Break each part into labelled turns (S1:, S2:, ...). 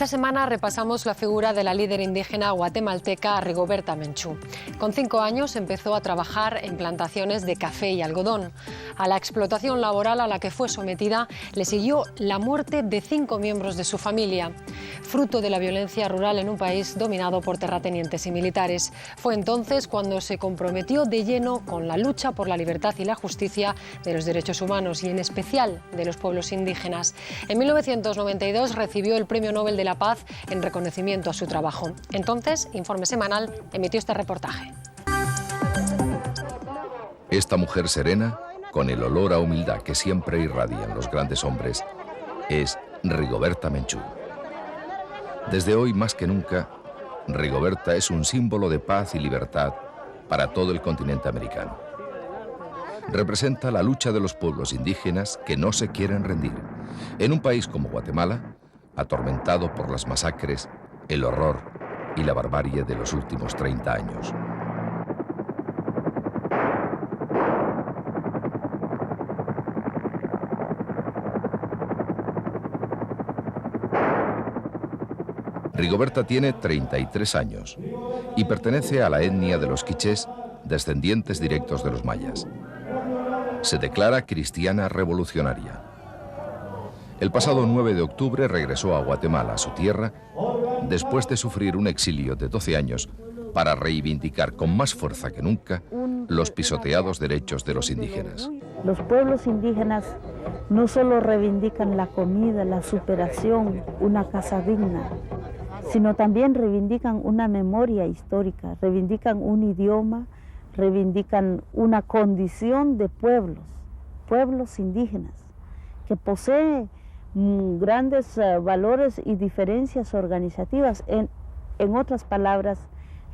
S1: semana repasamos la figura de la líder indígena guatemalteca Rigoberta Menchú. Con 5 años empezó a trabajar en plantaciones de café y algodón. A la explotación laboral a la que fue sometida le siguió la muerte de 5 miembros de su familia, fruto de la violencia rural en un país dominado por terratenientes y militares. Fue entonces cuando se comprometió de lleno con la lucha por la libertad y la justicia de los derechos humanos y en especial de los pueblos indígenas. En 1992 recibió el Premio Nobel de la Paz en reconocimiento a su trabajo. Entonces, Informe Semanal emitió este reportaje.
S2: Esta mujer serena, con el olor a humildad que siempre irradian los grandes hombres, es Rigoberta Menchú. Desde hoy más que nunca, Rigoberta es un símbolo de paz y libertad para todo el continente americano. Representa la lucha de los pueblos indígenas que no se quieren rendir, en un país como Guatemala, atormentado por las masacres, el horror y la barbarie de los últimos 30 años. Rigoberta tiene 33 años y pertenece a la etnia de los quichés, descendientes directos de los mayas. Se declara cristiana revolucionaria. El pasado 9 de octubre regresó a Guatemala, a su tierra, después de sufrir un exilio de 12 años para reivindicar con más fuerza que nunca los pisoteados derechos de los indígenas.
S3: Los pueblos indígenas no solo reivindican la comida, la superación, una casa digna, sino también reivindican una memoria histórica, reivindican un idioma, reivindican una condición de pueblos indígenas, que posee grandes valores y diferencias organizativas. En otras palabras,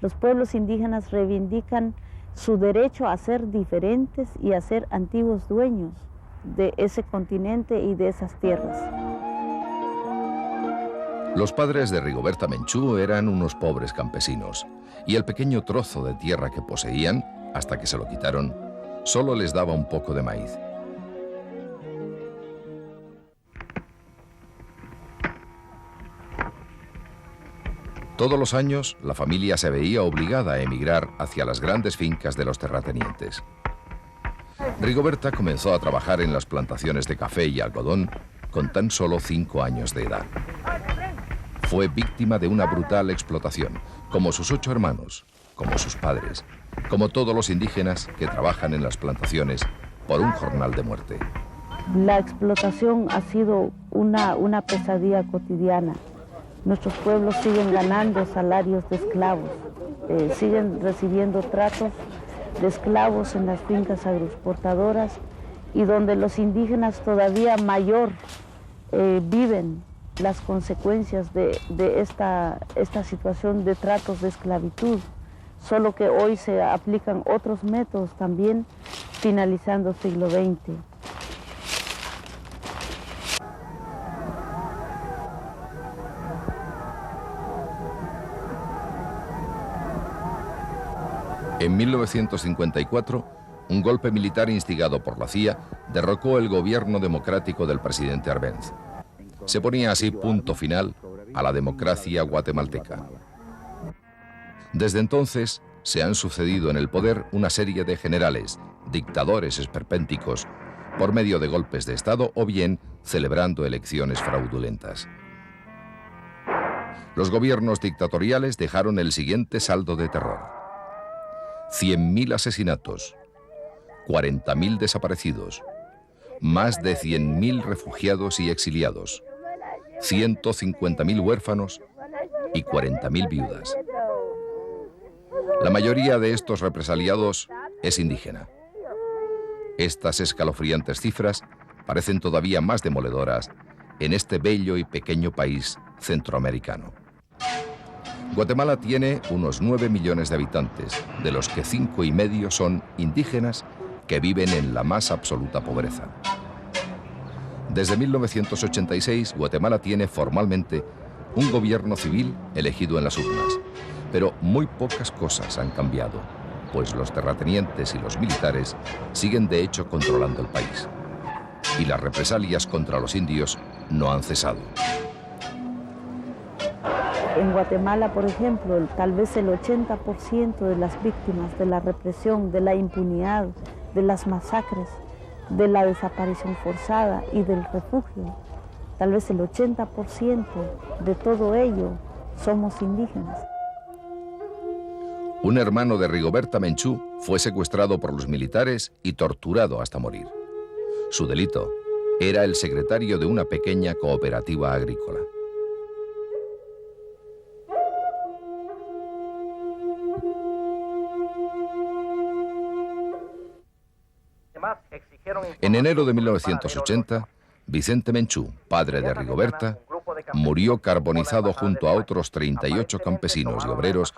S3: los pueblos indígenas reivindican su derecho a ser diferentes y a ser antiguos dueños de ese continente y de esas tierras.
S2: Los padres de Rigoberta Menchú eran unos pobres campesinos y el pequeño trozo de tierra que poseían, hasta que se lo quitaron, solo les daba un poco de maíz. Todos los años, la familia se veía obligada a emigrar hacia las grandes fincas de los terratenientes. Rigoberta comenzó a trabajar en las plantaciones de café y algodón con tan solo 5 años de edad. Fue víctima de una brutal explotación, como sus 8 hermanos, como sus padres, como todos los indígenas que trabajan en las plantaciones por un jornal de muerte.
S3: La explotación ha sido una pesadilla cotidiana. Nuestros pueblos siguen ganando salarios de esclavos, siguen recibiendo tratos de esclavos en las fincas agroexportadoras y donde los indígenas todavía mayor viven las consecuencias de esta situación de tratos de esclavitud, solo que hoy se aplican otros métodos también, finalizando el siglo XX.
S2: En 1954, un golpe militar instigado por la CIA derrocó el gobierno democrático del presidente Arbenz. Se ponía así punto final a la democracia guatemalteca. Desde entonces se han sucedido en el poder una serie de generales, dictadores esperpénticos, por medio de golpes de Estado o bien celebrando elecciones fraudulentas. Los gobiernos dictatoriales dejaron el siguiente saldo de terror: 100.000 asesinatos, 40.000 desaparecidos, más de 100.000 refugiados y exiliados, 150.000 huérfanos y 40.000 viudas. La mayoría de estos represaliados es indígena. Estas escalofriantes cifras parecen todavía más demoledoras en este bello y pequeño país centroamericano. Guatemala tiene unos 9 millones de habitantes, de los que 5,5 son indígenas que viven en la más absoluta pobreza. Desde 1986, Guatemala tiene formalmente un gobierno civil elegido en las urnas, pero muy pocas cosas han cambiado, pues los terratenientes y los militares siguen de hecho controlando el país. Y las represalias contra los indios no han cesado.
S3: En Guatemala, por ejemplo, tal vez el 80% de las víctimas de la represión, de la impunidad, de las masacres, de la desaparición forzada y del refugio, tal vez el 80% de todo ello somos indígenas.
S2: Un hermano de Rigoberta Menchú fue secuestrado por los militares y torturado hasta morir. Su delito era el secretario de una pequeña cooperativa agrícola. En enero de 1980, Vicente Menchú, padre de Rigoberta, murió carbonizado junto a otros 38 campesinos y obreros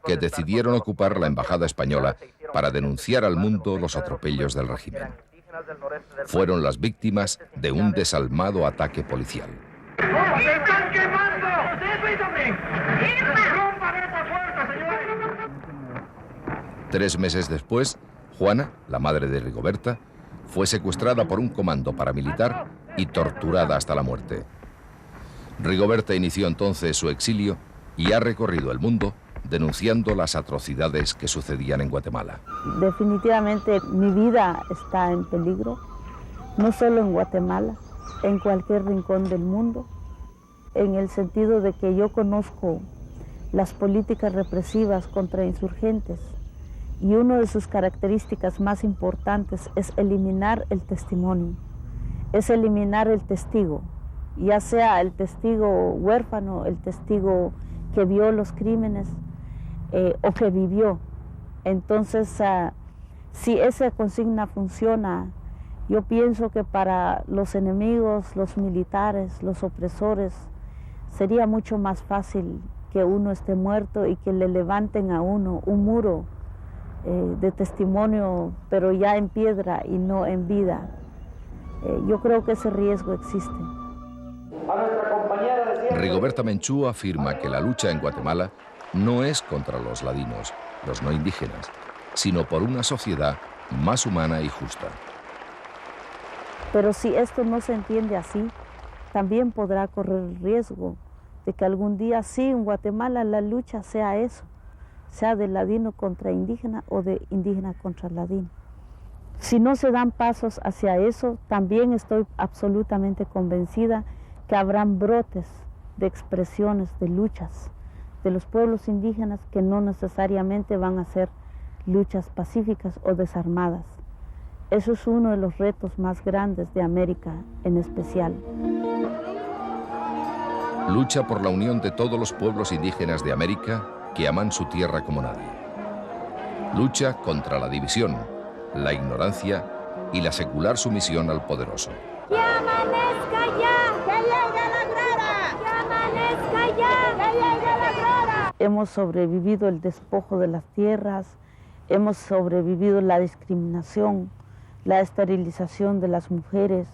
S2: que decidieron ocupar la embajada española para denunciar al mundo los atropellos del régimen. Fueron las víctimas de un desalmado ataque policial.
S4: ¡Se están quemando! ¡Rompan esa puerta, señores!
S2: 3 meses después, Juana, la madre de Rigoberta, fue secuestrada por un comando paramilitar y torturada hasta la muerte. Rigoberta inició entonces su exilio y ha recorrido el mundo denunciando las atrocidades que sucedían en Guatemala.
S3: Definitivamente mi vida está en peligro, no solo en Guatemala, en cualquier rincón del mundo, en el sentido de que yo conozco las políticas represivas contra insurgentes y una de sus características más importantes es eliminar el testimonio, es eliminar el testigo, ya sea el testigo huérfano, el testigo que vio los crímenes o que vivió. Entonces, si esa consigna funciona, yo pienso que para los enemigos, los militares, los opresores, sería mucho más fácil que uno esté muerto y que le levanten a uno un muro de testimonio, pero ya en piedra y no en vida. Yo creo que ese riesgo existe.
S2: Rigoberta Menchú afirma que la lucha en Guatemala no es contra los ladinos, los no indígenas, sino por una sociedad más humana y justa.
S3: Pero si esto no se entiende así, también podrá correr el riesgo de que algún día sí en Guatemala la lucha sea eso, sea de ladino contra indígena o de indígena contra ladino. Si no se dan pasos hacia eso, también estoy absolutamente convencida que habrán brotes de expresiones, de luchas de los pueblos indígenas que no necesariamente van a ser luchas pacíficas o desarmadas. Eso es uno de los retos más grandes de América en especial.
S2: Lucha por la unión de todos los pueblos indígenas de América que aman su tierra como nadie. Lucha contra la división, la ignorancia y la secular sumisión al poderoso.
S5: ¡Que amanezca ya! ¡Que llegue la grada! ¡Que amanezca ya! ¡Que llegue la grada!
S3: Hemos sobrevivido el despojo de las tierras, hemos sobrevivido la discriminación, la esterilización de las mujeres.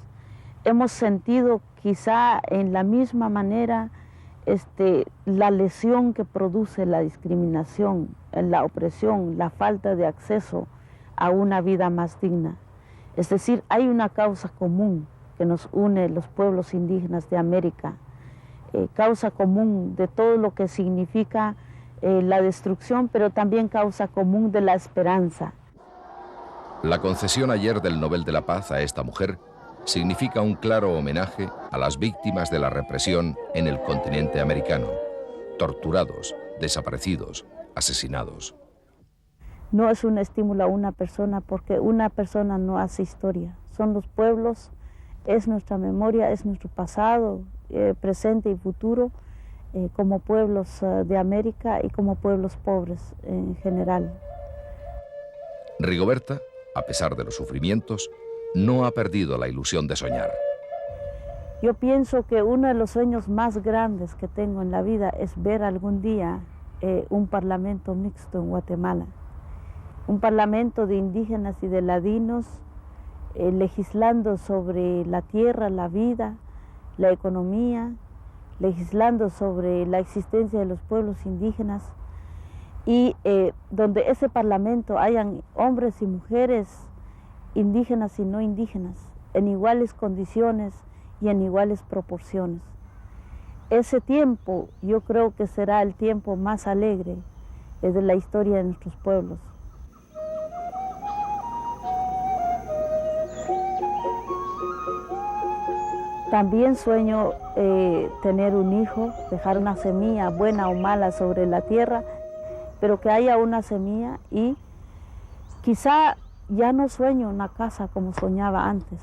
S3: Hemos sentido quizá en la misma manera la lesión que produce la discriminación, la opresión, la falta de acceso a una vida más digna. Es decir, hay una causa común que nos une los pueblos indígenas de América, causa común de todo lo que significa la destrucción, pero también causa común de la esperanza.
S2: La concesión ayer del Nobel de la Paz a esta mujer significa un claro homenaje a las víctimas de la represión en el continente americano, torturados, desaparecidos, asesinados.
S3: No es un estímulo a una persona porque una persona no hace historia, son los pueblos, es nuestra memoria, es nuestro pasado, presente y futuro, como pueblos de América y como pueblos pobres en general.
S2: Rigoberta, a pesar de los sufrimientos, no ha perdido la ilusión de soñar.
S3: Yo pienso que uno de los sueños más grandes que tengo en la vida es ver algún día un parlamento mixto en Guatemala. Un parlamento de indígenas y de ladinos legislando sobre la tierra, la vida, la economía, legislando sobre la existencia de los pueblos indígenas y donde ese parlamento hayan hombres y mujeres indígenas y no indígenas en iguales condiciones y en iguales proporciones. ese tiempo yo creo que será el tiempo más alegre de la historia de nuestros pueblos. También sueño tener un hijo, dejar una semilla buena o mala sobre la tierra, pero que haya una semilla y quizá ya no sueño una casa como soñaba antes.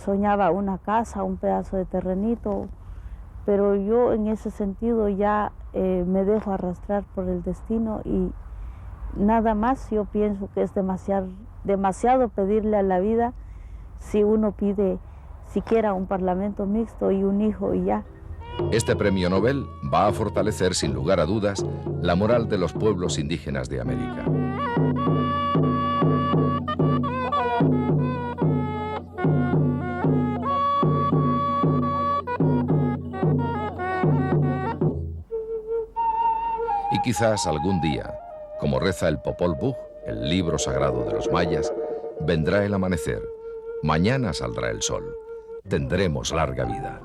S3: Soñaba una casa, un pedazo de terrenito, pero yo en ese sentido ya me dejo arrastrar por el destino y nada más. Yo pienso que es demasiado pedirle a la vida si uno pide siquiera un parlamento mixto y un hijo y ya.
S2: Este premio Nobel va a fortalecer sin lugar a dudas la moral de los pueblos indígenas de América. Y quizás algún día, como reza el Popol Vuh, el libro sagrado de los mayas, vendrá el amanecer, mañana saldrá el sol, tendremos larga vida.